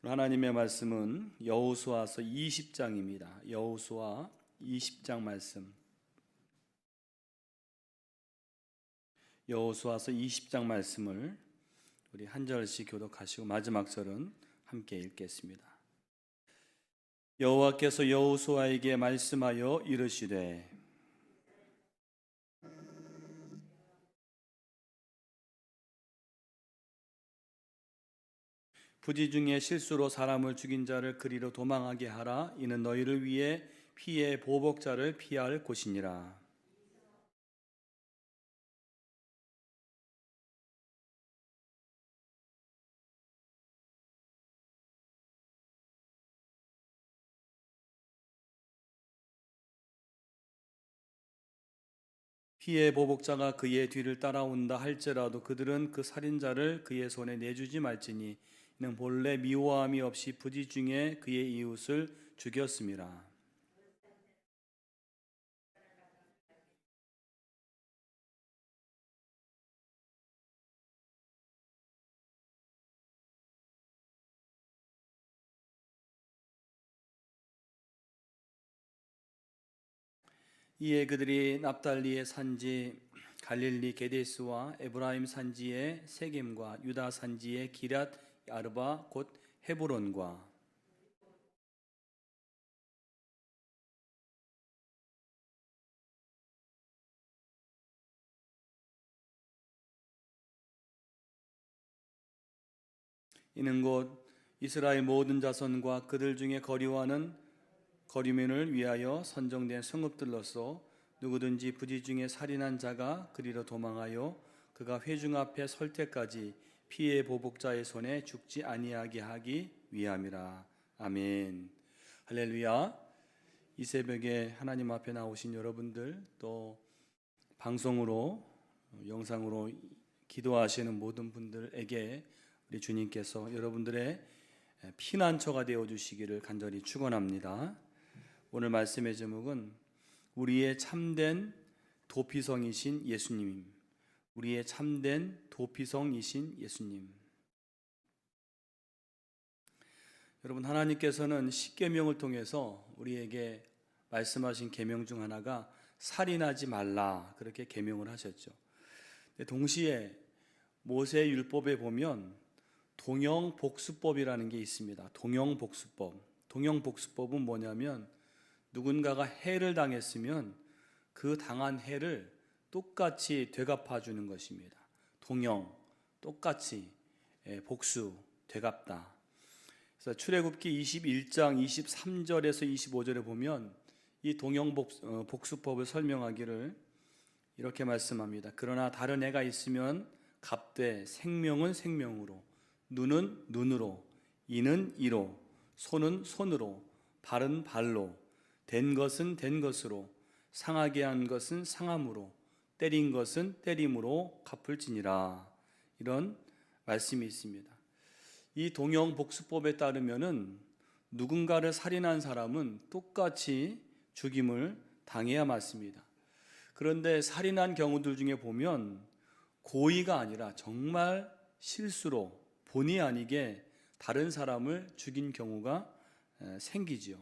하나님의 말씀은 여호수아서 20장입니다. 여호수아 20장 말씀. 여호수아서 20장 말씀을 우리 한 절씩 교독하시고 마지막 절은 함께 읽겠습니다. 여호와께서 여호수아에게 말씀하여 이르시되 부지 중에 실수로 사람을 죽인 자를 그리로 도망하게 하라. 이는 너희를 위해 피의 보복자를 피할 곳이니라. 피의 보복자가 그의 뒤를 따라온다 할지라도 그들은 그 살인자를 그의 손에 내주지 말지니 이는 본래 미워함이 없이 부지 중에 그의 이웃을 죽였음이라. 이에 그들이 납달리의 산지 갈릴리 게데스와 에브라임 산지의 세겜과 유다 산지의 기럇 아르바 곧 헤브론과 이는 곧 이스라엘 모든 자손과 그들 중에 거류민을 위하여 선정된 성읍들로서 누구든지 부지 중에 살인한 자가 그리로 도망하여 그가 회중 앞에 설 때까지 피의 보복자의 손에 죽지 아니하게 하기 위함이라. 아멘. 할렐루야. 이 새벽에 하나님 앞에 나오신 여러분들, 또 방송으로 영상으로 기도하시는 모든 분들에게 우리 주님께서 여러분들의 피난처가 되어 주시기를 간절히 축원합니다. 오늘 말씀의 제목은 우리의 참된 도피성이신 예수님. 우리의 참된 도피성이신 예수님. 여러분, 하나님께서는 십계명을 통해서 우리에게 말씀하신 계명 중 하나가 살인하지 말라, 그렇게 계명을 하셨죠. 동시에 모세 율법에 보면 동형복수법이라는 게 있습니다. 동형복수법. 동형복수법은 뭐냐면 누군가가 해를 당했으면 그 당한 해를 똑같이 되갚아 주는 것입니다. 동형, 똑같이 복수, 되갚다. 그래서 출애굽기 21장 23절에서 25절에 보면 이 동형복수법을 설명하기를 이렇게 말씀합니다. 그러나 다른 해가 있으면 갚되 생명은 생명으로, 눈은 눈으로, 이는 이로, 손은 손으로, 발은 발로, 된 것은 된 것으로, 상하게 한 것은 상함으로, 때린 것은 때림으로 갚을지니라. 이런 말씀이 있습니다. 이 동형복수법에 따르면은 누군가를 살인한 사람은 똑같이 죽임을 당해야 맞습니다. 그런데 살인한 경우들 중에 보면 고의가 아니라 정말 실수로 본의 아니게 다른 사람을 죽인 경우가 생기지요.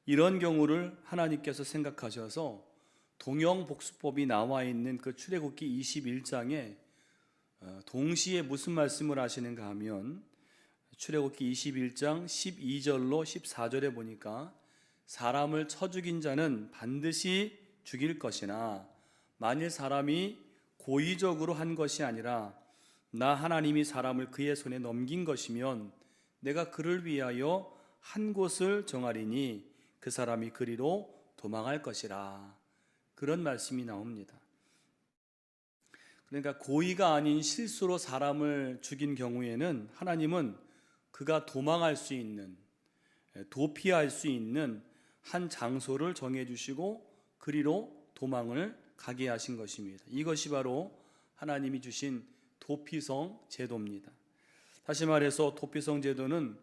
이런 경우를 하나님께서 생각하셔서 동형복수법이 나와 있는 그 출애굽기 21장에 동시에 무슨 말씀을 하시는가 하면 출애굽기 21장 12절로 14절에 보니까 사람을 쳐 죽인 자는 반드시 죽일 것이나 만일 사람이 고의적으로 한 것이 아니라 나 하나님이 사람을 그의 손에 넘긴 것이면 내가 그를 위하여 한 곳을 정하리니 그 사람이 그리로 도망할 것이라. 그런 말씀이 나옵니다. 그러니까 고의가 아닌 실수로 사람을 죽인 경우에는 하나님은 그가 도망할 수 있는, 도피할 수 있는 한 장소를 정해주시고 그리로 도망을 가게 하신 것입니다. 이것이 바로 하나님이 주신 도피성 제도입니다. 다시 말해서 도피성 제도는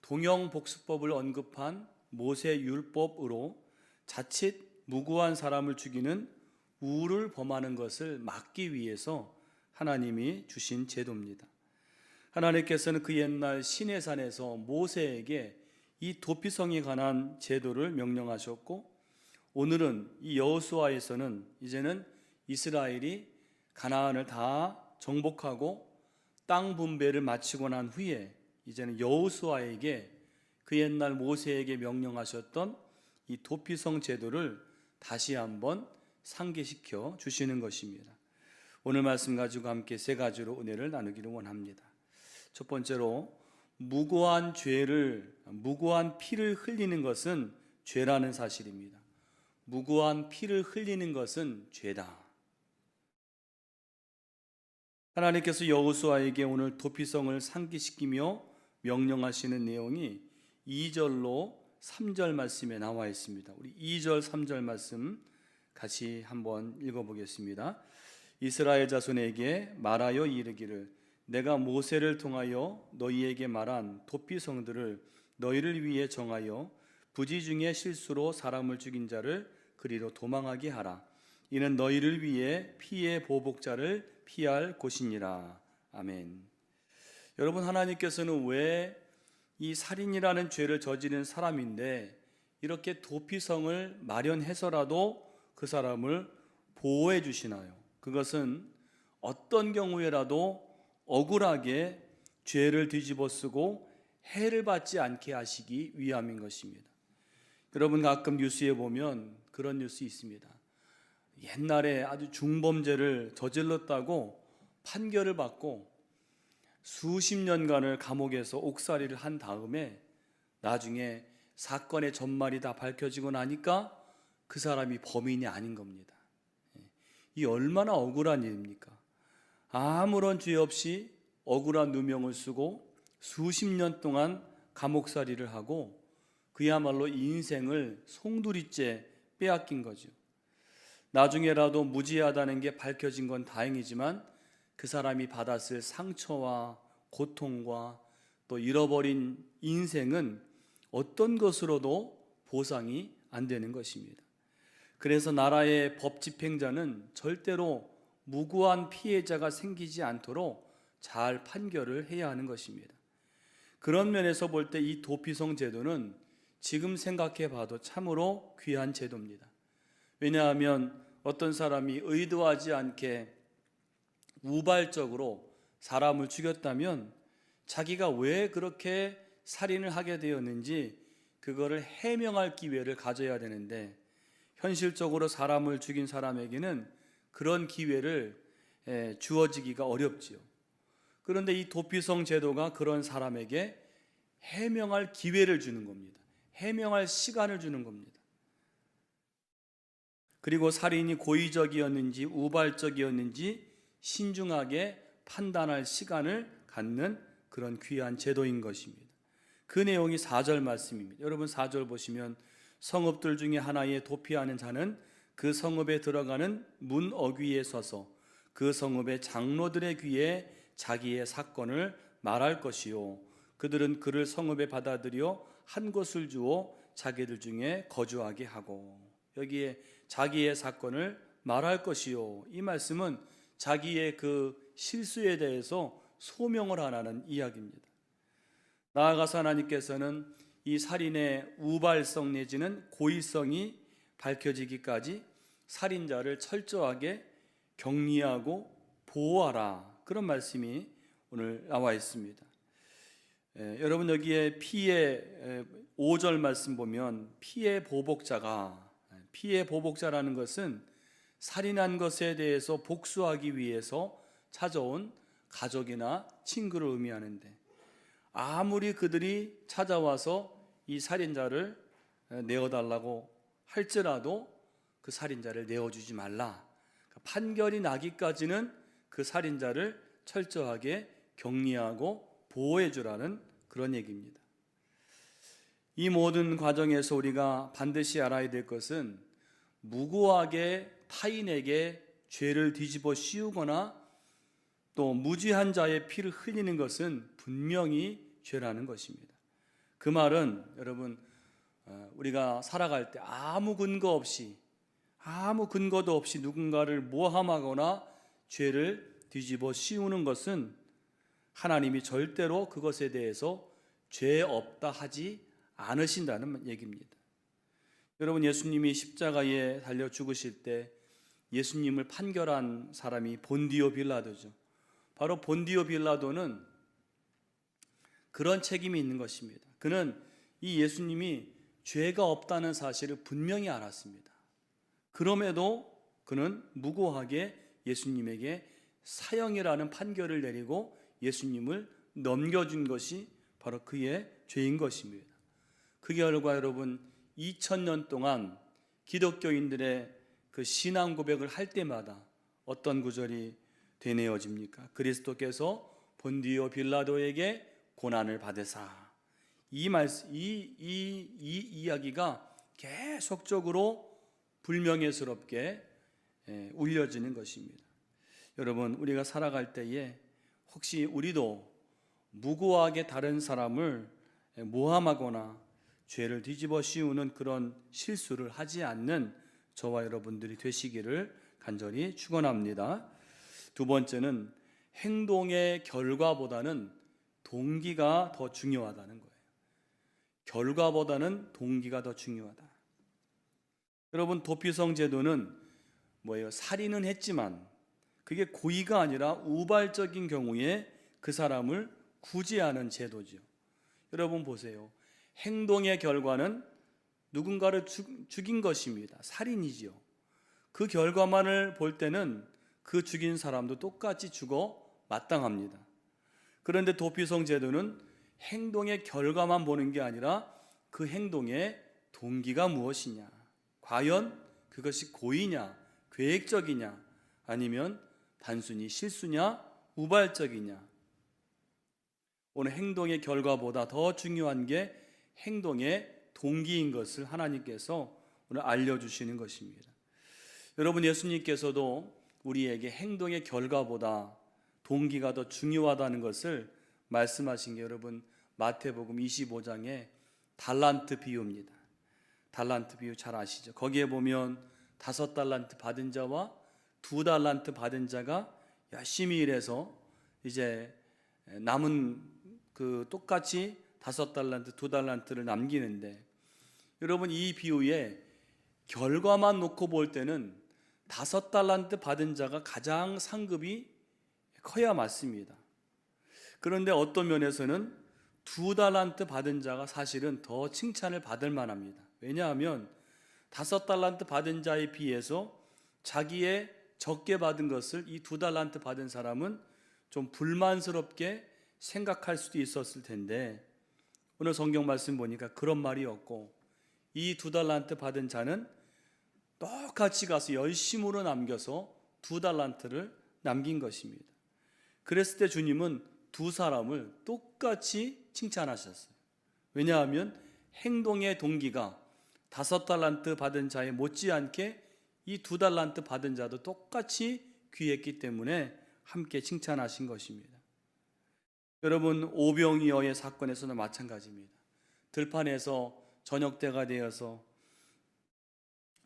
동형복수법을 언급한 모세 율법으로 자칫 무고한 사람을 죽이는 우를 범하는 것을 막기 위해서 하나님이 주신 제도입니다. 하나님께서는 그 옛날 시내산에서 모세에게 이 도피성에 관한 제도를 명령하셨고, 오늘은 이 여호수아에서는 이제는 이스라엘이 가나안을 다 정복하고 땅 분배를 마치고 난 후에 이제는 여호수아에게 그 옛날 모세에게 명령하셨던 이 도피성 제도를 다시 한번 상기시켜 주시는 것입니다. 오늘 말씀 가지고 함께 세 가지로 은혜를 나누기를 원합니다. 첫 번째로, 무고한 피를 흘리는 것은 죄라는 사실입니다. 무고한 피를 흘리는 것은 죄다. 하나님께서 여호수아에게 오늘 도피성을 상기시키며 명령하시는 내용이 2절로 3절 말씀에 나와 있습니다. 우리 2절 3절 말씀 같이 한번 읽어보겠습니다. 이스라엘 자손에게 말하여 이르기를, 내가 모세를 통하여 너희에게 말한 도피성들을 너희를 위해 정하여 부지 중에 실수로 사람을 죽인 자를 그리로 도망하게 하라. 이는 너희를 위해 피의 보복자를 피할 곳이니라. 아멘. 여러분, 하나님께서는 왜 이 살인이라는 죄를 저지른 사람인데 이렇게 도피성을 마련해서라도 그 사람을 보호해 주시나요? 그것은 어떤 경우에라도 억울하게 죄를 뒤집어 쓰고 해를 받지 않게 하시기 위함인 것입니다. 여러분, 가끔 뉴스에 보면 그런 뉴스 있습니다. 옛날에 아주 중범죄를 저질렀다고 판결을 받고 수십 년간을 감옥에서 옥살이를 한 다음에 나중에 사건의 전말이 다 밝혀지고 나니까 그 사람이 범인이 아닌 겁니다. 이 얼마나 억울한 일입니까? 아무런 죄 없이 억울한 누명을 쓰고 수십 년 동안 감옥살이를 하고 그야말로 인생을 송두리째 빼앗긴 거죠. 나중에라도 무죄하다는 게 밝혀진 건 다행이지만 그 사람이 받았을 상처와 고통과 또 잃어버린 인생은 어떤 것으로도 보상이 안 되는 것입니다. 그래서 나라의 법 집행자는 절대로 무고한 피해자가 생기지 않도록 잘 판결을 해야 하는 것입니다. 그런 면에서 볼 때 이 도피성 제도는 지금 생각해 봐도 참으로 귀한 제도입니다. 왜냐하면 어떤 사람이 의도하지 않게 우발적으로 사람을 죽였다면 자기가 왜 그렇게 살인을 하게 되었는지 그거를 해명할 기회를 가져야 되는데 현실적으로 사람을 죽인 사람에게는 그런 기회를 주어지기가 어렵지요. 그런데 이 도피성 제도가 그런 사람에게 해명할 기회를 주는 겁니다. 해명할 시간을 주는 겁니다. 그리고 살인이 고의적이었는지 우발적이었는지 신중하게 판단할 시간을 갖는 그런 귀한 제도인 것입니다. 그 내용이 4절 말씀입니다. 여러분, 4절 보시면 성읍들 중에 하나에 도피하는 자는 그 성읍에 들어가는 문 어귀에 서서 그 성읍의 장로들의 귀에 자기의 사건을 말할 것이요, 그들은 그를 성읍에 받아들여 한 곳을 주어 자기들 중에 거주하게 하고. 여기에 자기의 사건을 말할 것이요, 이 말씀은 자기의 그 실수에 대해서 소명을 하라는 이야기입니다. 나아가서 하나님께서는 이 살인의 우발성 내지는 고의성이 밝혀지기까지 살인자를 철저하게 격리하고 보호하라, 그런 말씀이 오늘 나와 있습니다. 여러분, 여기에 피의 5절 말씀 보면 피의 보복자라는 것은 살인한 것에 대해서 복수하기 위해서 찾아온 가족이나 친구를 의미하는데, 아무리 그들이 찾아와서 이 살인자를 내어달라고 할지라도 그 살인자를 내어주지 말라, 판결이 나기까지는 그 살인자를 철저하게 격리하고 보호해 주라는 그런 얘기입니다. 이 모든 과정에서 우리가 반드시 알아야 될 것은 무고하게 타인에게 죄를 뒤집어 씌우거나 또 무죄한 자의 피를 흘리는 것은 분명히 죄라는 것입니다. 그 말은 여러분, 우리가 살아갈 때 아무 근거도 없이 누군가를 모함하거나 죄를 뒤집어 씌우는 것은 하나님이 절대로 그것에 대해서 죄 없다 하지 않으신다는 얘기입니다. 여러분, 예수님이 십자가에 달려 죽으실 때 예수님을 판결한 사람이 본디오 빌라도죠. 바로 본디오 빌라도는 그런 책임이 있는 것입니다. 그는 이 예수님이 죄가 없다는 사실을 분명히 알았습니다. 그럼에도 그는 무고하게 예수님에게 사형이라는 판결을 내리고 예수님을 넘겨준 것이 바로 그의 죄인 것입니다. 그 결과 여러분, 2000년 동안 기독교인들의 그 신앙 고백을 할 때마다 어떤 구절이 되뇌어집니까? 그리스도께서 본디오 빌라도에게 고난을 받으사. 이 이야기가 계속적으로 불명예스럽게 울려지는 것입니다. 여러분, 우리가 살아갈 때에 혹시 우리도 무고하게 다른 사람을 모함하거나 죄를 뒤집어 씌우는 그런 실수를 하지 않는 저와 여러분들이 되시기를 간절히 축원합니다. 두 번째는 행동의 결과보다는 동기가 더 중요하다는 거예요. 결과보다는 동기가 더 중요하다. 여러분, 도피성 제도는 뭐예요? 살인은 했지만 그게 고의가 아니라 우발적인 경우에 그 사람을 구제하는 제도죠. 여러분 보세요. 행동의 결과는 누군가를 죽인 것입니다. 살인이지요. 그 결과만을 볼 때는 그 죽인 사람도 똑같이 죽어 마땅합니다. 그런데 도피성 제도는 행동의 결과만 보는 게 아니라 그 행동의 동기가 무엇이냐, 과연 그것이 고의냐, 계획적이냐, 아니면 단순히 실수냐, 우발적이냐. 오늘 행동의 결과보다 더 중요한 게 행동의 동기인 것을 하나님께서 오늘 알려주시는 것입니다. 여러분, 예수님께서도 우리에게 행동의 결과보다 동기가 더 중요하다는 것을 말씀하신 게 여러분 마태복음 25장의 달란트 비유입니다. 달란트 비유 잘 아시죠? 거기에 보면 5달란트 받은 자와 2달란트 받은 자가 열심히 일해서 이제 남은 그 똑같이 5달란트, 2달란트를 남기는데, 여러분 이 비유에 결과만 놓고 볼 때는 5달란트 받은 자가 가장 상급이 커야 맞습니다. 그런데 어떤 면에서는 2달란트 받은 자가 사실은 더 칭찬을 받을 만합니다. 왜냐하면 5달란트 받은 자에 비해서 자기의 적게 받은 것을 이 2달란트 받은 사람은 좀 불만스럽게 생각할 수도 있었을 텐데, 오늘 성경 말씀 보니까 그런 말이 없고 이 2달란트 받은 자는 똑같이 가서 열심으로 남겨서 2달란트를 남긴 것입니다. 그랬을 때 주님은 두 사람을 똑같이 칭찬하셨어요. 왜냐하면 행동의 동기가 5달란트 받은 자에 못지않게 이 2달란트 받은 자도 똑같이 귀했기 때문에 함께 칭찬하신 것입니다. 여러분, 오병이어의 사건에서는 마찬가지입니다. 들판에서 저녁 때가 되어서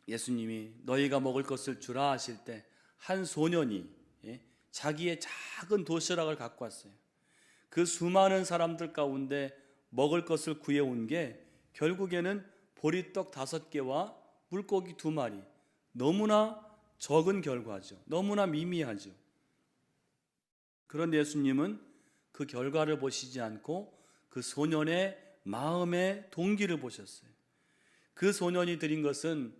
예수님이 너희가 먹을 것을 주라 하실 때 한 소년이 자기의 작은 도시락을 갖고 왔어요. 그 수많은 사람들 가운데 먹을 것을 구해온 게 결국에는 보리떡 5개와 물고기 2마리, 너무나 적은 결과죠. 너무나 미미하죠. 그런데 예수님은 그 결과를 보시지 않고 그 소년의 마음의 동기를 보셨어요. 그 소년이 드린 것은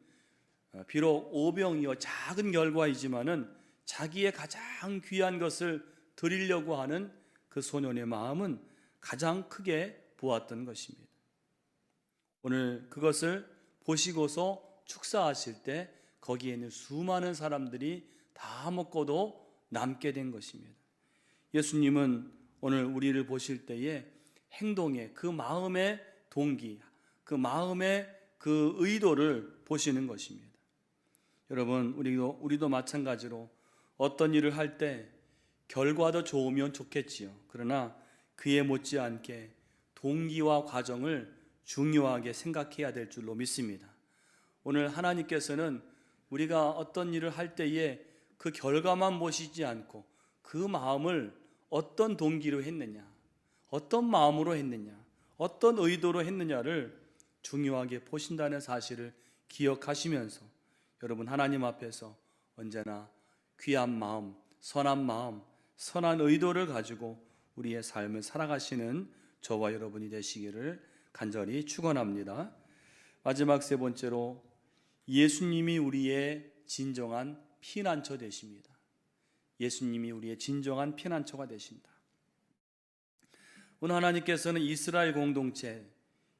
비록 오병이어 작은 결과이지만은 자기의 가장 귀한 것을 드리려고 하는 그 소년의 마음은 가장 크게 보았던 것입니다. 오늘 그것을 보시고서 축사하실 때 거기에 있는 수많은 사람들이 다 먹고도 남게 된 것입니다. 예수님은 오늘 우리를 보실 때에 행동의 그 마음의 동기, 그 마음의 그 의도를 보시는 것입니다. 여러분, 우리도 마찬가지로 어떤 일을 할 때 결과도 좋으면 좋겠지요. 그러나 그에 못지않게 동기와 과정을 중요하게 생각해야 될 줄로 믿습니다. 오늘 하나님께서는 우리가 어떤 일을 할 때에 그 결과만 보시지 않고 그 마음을 어떤 동기로 했느냐, 어떤 마음으로 했느냐, 어떤 의도로 했느냐를 중요하게 보신다는 사실을 기억하시면서 여러분 하나님 앞에서 언제나 귀한 마음, 선한 의도를 가지고 우리의 삶을 살아가시는 저와 여러분이 되시기를 간절히 축원합니다. 마지막 세 번째로 예수님이 우리의 진정한 피난처 되십니다. 예수님이 우리의 진정한 피난처가 되신다. 오늘 하나님께서는 이스라엘 공동체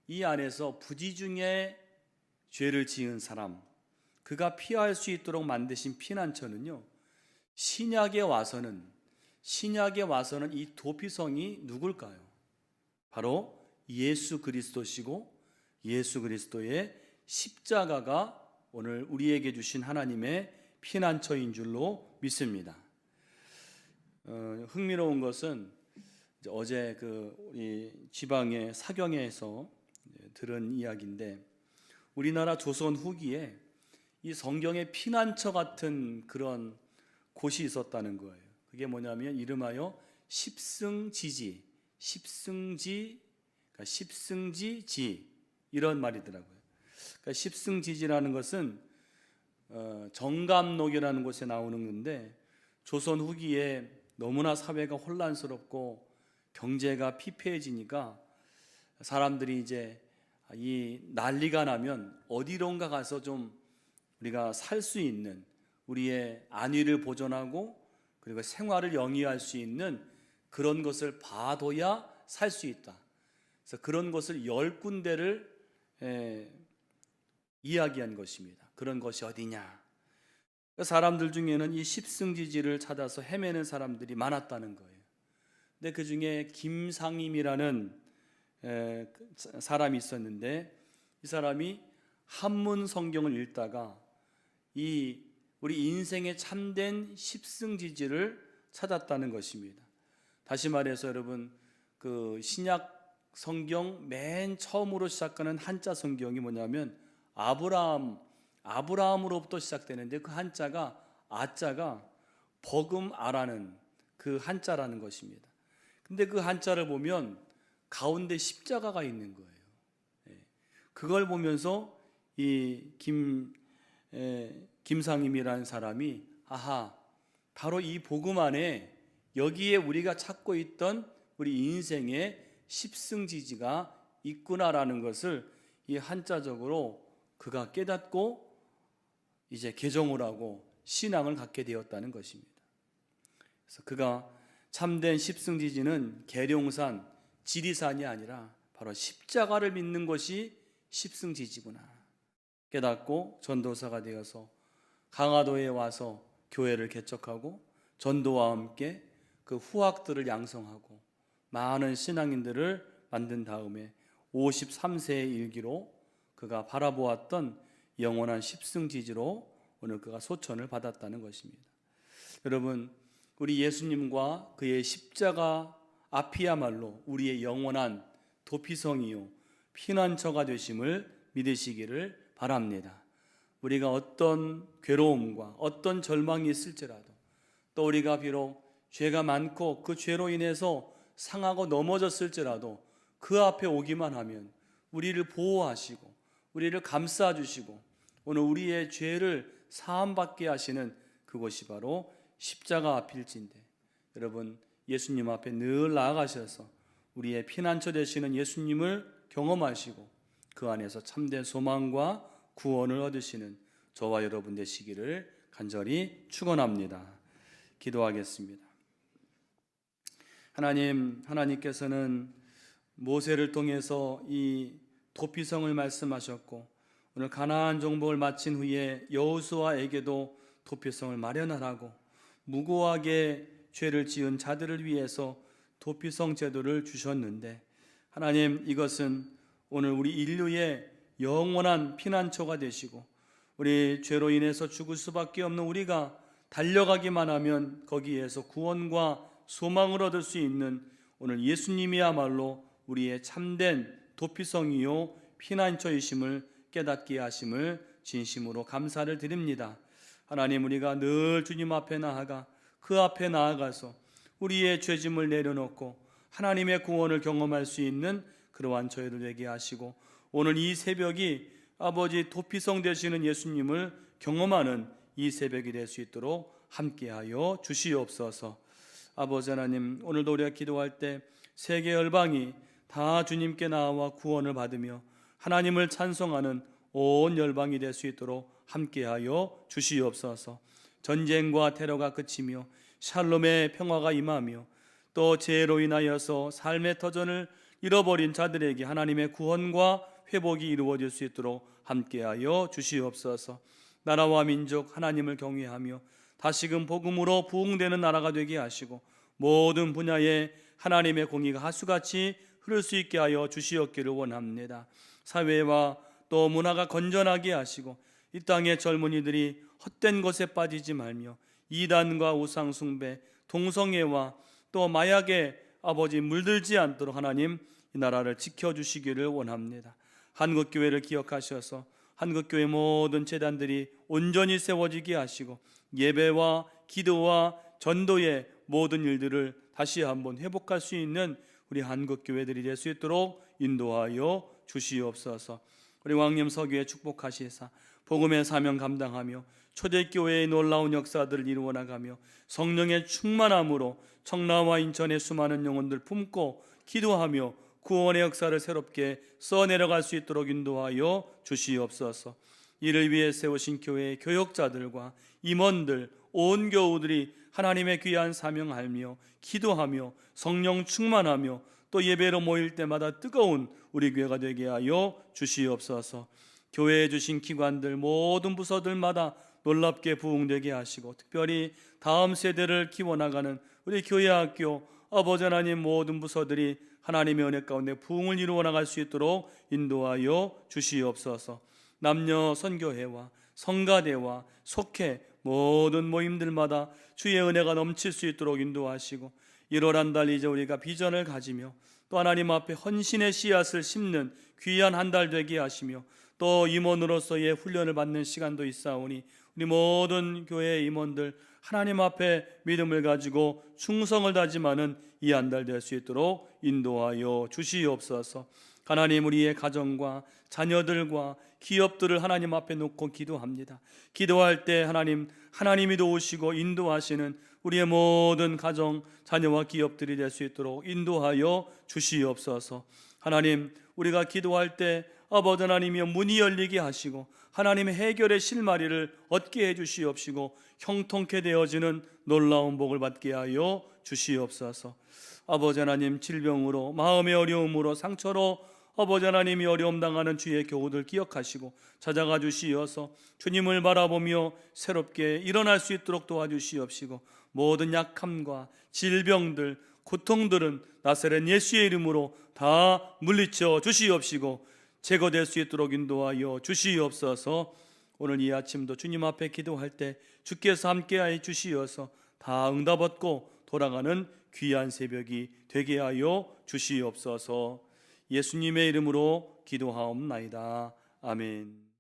이 안에서 부지 중에 죄를 지은 사람, 그가 피할 수 있도록 만드신 피난처는요, 신약에 와서는 이 도피성이 누굴까요? 바로 예수 그리스도시고 예수 그리스도의 십자가가 오늘 우리에게 주신 하나님의 피난처인 줄로 믿습니다. 흥미로운 것은 어제 우리 지방의 사경에서 들은 이야기인데, 우리나라 조선 후기에 이 성경의 피난처 같은 그런 곳이 있었다는 거예요. 그게 뭐냐면 이름하여 십승지지, 그러니까 십승지지 이런 말이더라고요. 그러니까 십승지지라는 것은 정감록이라는 곳에 나오는 건데, 조선 후기에 너무나 사회가 혼란스럽고 경제가 피폐해지니까 사람들이 이제 이 난리가 나면 어디론가 가서 좀 우리가 살 수 있는, 우리의 안위를 보존하고 그리고 생활을 영위할 수 있는 그런 것을 봐둬야 살 수 있다. 그래서 그런 것을 10군데를 이야기한 것입니다. 그런 것이 어디냐? 사람들 중에는 이 십승지지를 찾아서 헤매는 사람들이 많았다는 거예요. 근데 그 중에 김상임이라는 사람이 있었는데, 이 사람이 한문 성경을 읽다가 우리 인생의 참된 십승지지를 찾았다는 것입니다. 다시 말해서 여러분, 그 신약 성경 맨 처음으로 시작하는 한자 성경이 뭐냐면 아브라함으로부터 시작되는데, 그 한자가 아자가 버금아라는 그 한자라는 것입니다. 근데 그 한자를 보면 가운데 십자가가 있는 거예요. 그걸 보면서 이 김상임이라는 사람이 바로 이 복음 안에 여기에 우리가 찾고 있던 우리 인생의 십승지지가 있구나라는 것을 이 한자적으로 그가 깨닫고 이제 개종을 하고 신앙을 갖게 되었다는 것입니다. 그래서 그가 참된 십승지지는 계룡산, 지리산이 아니라 바로 십자가를 믿는 것이 십승지지구나 깨닫고 전도사가 되어서 강화도에 와서 교회를 개척하고 전도와 함께 그 후학들을 양성하고 많은 신앙인들을 만든 다음에 53세의 일기로 그가 바라보았던 영원한 십승지지로 오늘 그가 소천을 받았다는 것입니다. 여러분, 우리 예수님과 그의 십자가 앞이야말로 우리의 영원한 도피성이요 피난처가 되심을 믿으시기를 바랍니다. 우리가 어떤 괴로움과 어떤 절망이 있을지라도, 또 우리가 비록 죄가 많고 그 죄로 인해서 상하고 넘어졌을지라도 그 앞에 오기만 하면 우리를 보호하시고 우리를 감싸주시고 오늘 우리의 죄를 사함받게 하시는 그것이 바로 십자가 앞일진데, 여러분 예수님 앞에 늘 나아가셔서 우리의 피난처 되시는 예수님을 경험하시고 그 안에서 참된 소망과 구원을 얻으시는 저와 여러분 되시기를 간절히 축원합니다. 기도하겠습니다. 하나님께서는 모세를 통해서 이 도피성을 말씀하셨고, 오늘 가나안 정복을 마친 후에 여호수아에게도 도피성을 마련하라고 무고하게 죄를 지은 자들을 위해서 도피성 제도를 주셨는데, 하나님, 이것은 오늘 우리 인류의 영원한 피난처가 되시고 우리 죄로 인해서 죽을 수밖에 없는 우리가 달려가기만 하면 거기에서 구원과 소망을 얻을 수 있는 오늘 예수님이야말로 우리의 참된 도피성이요 피난처이심을 깨닫게 하심을 진심으로 감사를 드립니다. 하나님, 우리가 늘 주님 앞에 나아가 그 앞에 나아가서 우리의 죄짐을 내려놓고 하나님의 구원을 경험할 수 있는 그러한 저희들 되게 하시고, 오늘 이 새벽이 아버지 도피성 되시는 예수님을 경험하는 이 새벽이 될 수 있도록 함께하여 주시옵소서. 아버지 하나님, 오늘도 우리가 기도할 때 세계 열방이 다 주님께 나와 구원을 받으며 하나님을 찬송하는 온 열방이 될 수 있도록 함께하여 주시옵소서. 전쟁과 테러가 그치며 샬롬의 평화가 임하며 또 죄로 인하여서 삶의 터전을 잃어버린 자들에게 하나님의 구원과 회복이 이루어질 수 있도록 함께하여 주시옵소서. 나라와 민족 하나님을 경외하며 다시금 복음으로 부흥되는 나라가 되게 하시고 모든 분야에 하나님의 공의가 하수같이 흐를 수 있게 하여 주시옵기를 원합니다. 사회와 또 문화가 건전하게 하시고 이 땅의 젊은이들이 헛된 것에 빠지지 말며 이단과 우상숭배, 동성애와 또 마약에 아버지 물들지 않도록 하나님 이 나라를 지켜주시기를 원합니다. 한국교회를 기억하셔서 한국교회 모든 재단들이 온전히 세워지게 하시고 예배와 기도와 전도의 모든 일들을 다시 한번 회복할 수 있는 우리 한국교회들이 될 수 있도록 인도하여 주시옵소서. 우리 왕님 서교회 축복하시사 복음의 사명 감당하며 초대교회의 놀라운 역사들을 이루어 나가며 성령의 충만함으로 청라와 인천의 수많은 영혼들 품고 기도하며 구원의 역사를 새롭게 써내려갈 수 있도록 인도하여 주시옵소서. 이를 위해 세우신 교회의 교역자들과 임원들, 온 교우들이 하나님의 귀한 사명 알며 기도하며 성령 충만하며 또 예배로 모일 때마다 뜨거운 우리 교회가 되게 하여 주시옵소서. 교회에 주신 기관들 모든 부서들마다 놀랍게 부흥되게 하시고 특별히 다음 세대를 키워나가는 우리 교회학교 아버지 하나님 모든 부서들이 하나님의 은혜 가운데 부흥을 이루어 나갈 수 있도록 인도하여 주시옵소서. 남녀 선교회와 성가대와 속회 모든 모임들마다 주의 은혜가 넘칠 수 있도록 인도하시고 1월 한 달 이제 우리가 비전을 가지며 또 하나님 앞에 헌신의 씨앗을 심는 귀한 한 달 되게 하시며 또 임원으로서의 훈련을 받는 시간도 있사오니 우리 모든 교회의 임원들 하나님 앞에 믿음을 가지고 충성을 다짐하는 이 한 달 될 수 있도록 인도하여 주시옵소서. 하나님, 우리의 가정과 자녀들과 기업들을 하나님 앞에 놓고 기도합니다. 기도할 때 하나님이 도우시고 인도하시는 우리의 모든 가정, 자녀와 기업들이 될 수 있도록 인도하여 주시옵소서. 하나님, 우리가 기도할 때 아버지 하나님이여 문이 열리게 하시고 하나님의 해결의 실마리를 얻게 해주시옵시고 형통케 되어지는 놀라운 복을 받게 하여 주시옵소서. 아버지 하나님, 질병으로 마음의 어려움으로 상처로 아버지 하나님이 어려움 당하는 주의 교우들 기억하시고 찾아가 주시어서 주님을 바라보며 새롭게 일어날 수 있도록 도와주시옵시고 모든 약함과 질병들, 고통들은 나사렛 예수의 이름으로 다 물리쳐 주시옵시고 제거될 수 있도록 인도하여 주시옵소서. 오늘 이 아침도 주님 앞에 기도할 때 주께서 함께하여 주시어서 다 응답 얻고 돌아가는 귀한 새벽이 되게 하여 주시옵소서. 예수님의 이름으로 기도하옵나이다. 아멘.